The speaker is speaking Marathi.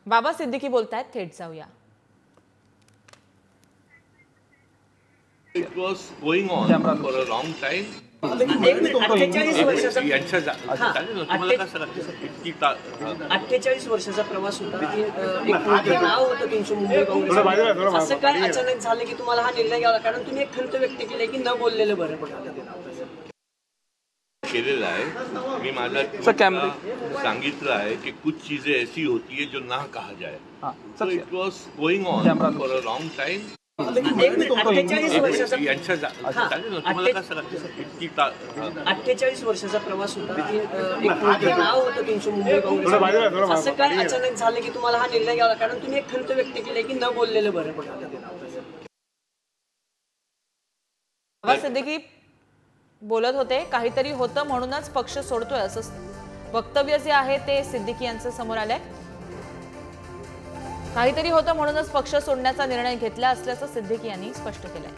बाबा सिद्दीकी बोलतायत, थेट जाऊया. It was going on for a long time. 48 वर्षाचा प्रवास होता. एक नाव होतं तुमचं मुंबई काँग्रेस. असं काय अचानक झालं की तुम्हाला हा निर्णय घ्यावा, कारण तुम्ही एक खंत व्यक्त केली की न बोललेलं बरं केलेला आहे. मी माझा सांगितलं आहे की कुछ चीजें ऐसी होती है जो ना कहा जाए. So it was going on for a long time. 48 वर्षाचा प्रवास होता. एक नाव होतं तुमचं मुंबई काँग्रेस. असं काय अचानक झालं की तुम्हाला हा निर्णय घ्यावा, कारण तुम्ही एक खंत व्यक्त केली की न बोललेलं बरं बाबा सिद्दीकी बोलत होते, काहीतरी होतं म्हणूनच पक्ष सोडतोय असं वक्तव्य जे आहे ते सिद्दीकी यांचं समोर आलंय. काहीतरी होतं म्हणूनच पक्ष सोडण्याचा निर्णय घेतला असल्याचं सिद्दीकी यांनी स्पष्ट केलंय.